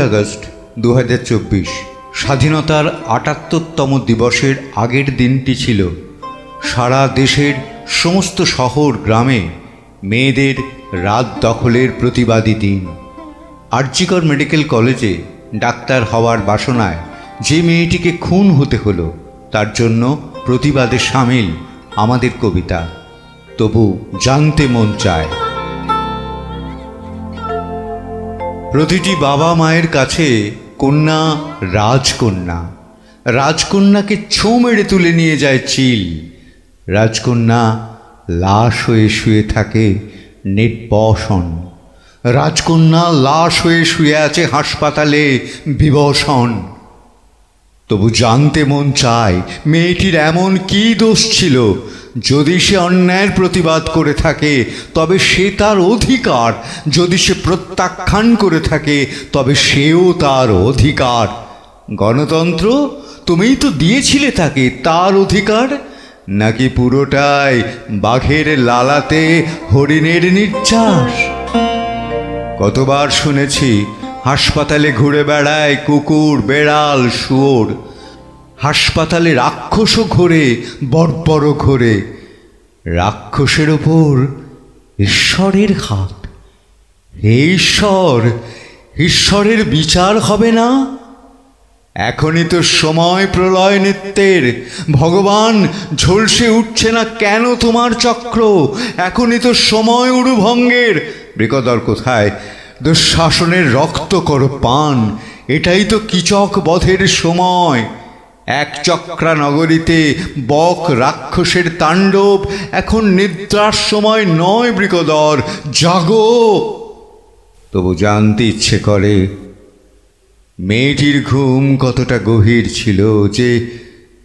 August 2024 স্বাধীনতার ৭৮তম দিবসের আগের দিনটি ছিল সারা দেশের সমস্ত শহর গ্রামে মেয়েদের রাত দখলের প্রতিবাদী দিন। আরজিকর মেডিকেল কলেজে ডাক্তার হওয়ার বাসনায় যে মেয়েটিকে খুন হতে হলো, তার জন্য প্রতিবাদে সামিল আমাদের কবিতা তবু জানতে মন চায়। প্রতিটি বাবা মায়ের কাছে কন্যা রাজকন্যা, রাজকন্যাকে ছোঁ মেরে তুলে নিয়ে যায় চিল। রাজকন্যা লাশ হয়ে শুয়ে থাকে নির্বসন, রাজকন্যা লাশ হয়ে শুয়ে আছে হাসপাতালে বিবসন। তবু জানতে মন চায় মেয়েটির এমন কী দোষ ছিল, যদি সে অন্যায়ের প্রতিবাদ করে থাকে তবে সে তার অধিকার, যদি সে প্রত্যাখ্যান করে থাকে তবে সেও তার অধিকার। গণতন্ত্র তুমিই তো দিয়েছিলে তাকে তার অধিকার, নাকি পুরোটাই বাঘের লালাতে হরিণের নির্যাস? কতবার শুনেছি হাসপাতালে ঘুরে বেড়ায় কুকুর, বেড়াল, শুয়োর। হাসপাতালে রাক্ষসও ঘোরে, বড় ঘোরে। রাক্ষসের ওপর ঈশ্বরের হাত। হে ঈশ্বর, ঈশ্বরের বিচার হবে না? এখনই তো সময় প্রলয় নৃত্যের। ভগবান, ঝলসে উঠছে না কেন তোমার চক্র? এখনই তো সময় উরুভঙ্গের। বৃকদর কোথায়? দুঃশাসনের রক্ত করো পান, এটাই তো কীচক বধের সময়। এক চক্রা নগরীতে বক রাক্ষসের তাণ্ডব, এখন নিদ্রার সময় নয় বৃকদর, জাগো। তবু জানতে ইচ্ছে করে মেয়েটির ঘুম কতটা গভীর ছিল যে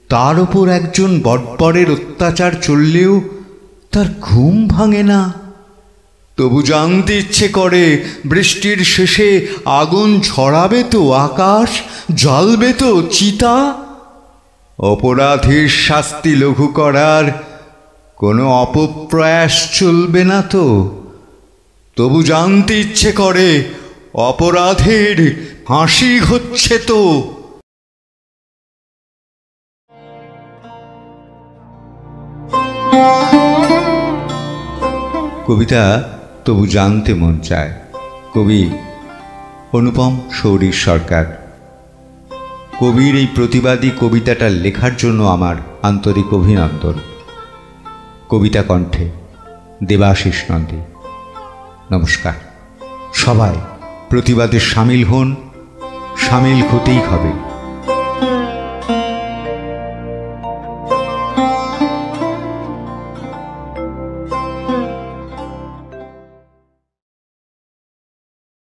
তার উপর একজন বর্বরের অত্যাচার চললেও তার ঘুম ভাঙে না। তবু জানতে ইচ্ছে করে বৃষ্টির শেষে আগুন ঝরাবে তো আকাশ, জ্বলবে তো চিতা। অপরাধীর শাস্তি লঘু করার কোনো অপপ্রয়াস চলবে না তো। তবু জানতে ইচ্ছে করে অপরাধের ফাঁসি হচ্ছে তো। কবিতা তবু জানতে মন চায়। কবি অনুপম শৌরীর সরকার। কবির এই প্রতিবাদী কবিতাটা লেখার জন্য আমার আন্তরিক অভিনন্দন। কবিতা কণ্ঠে দেবাশিস নন্দী। নমস্কার। সবাই প্রতিবাদে সামিল হন, সামিল হতেই হবে।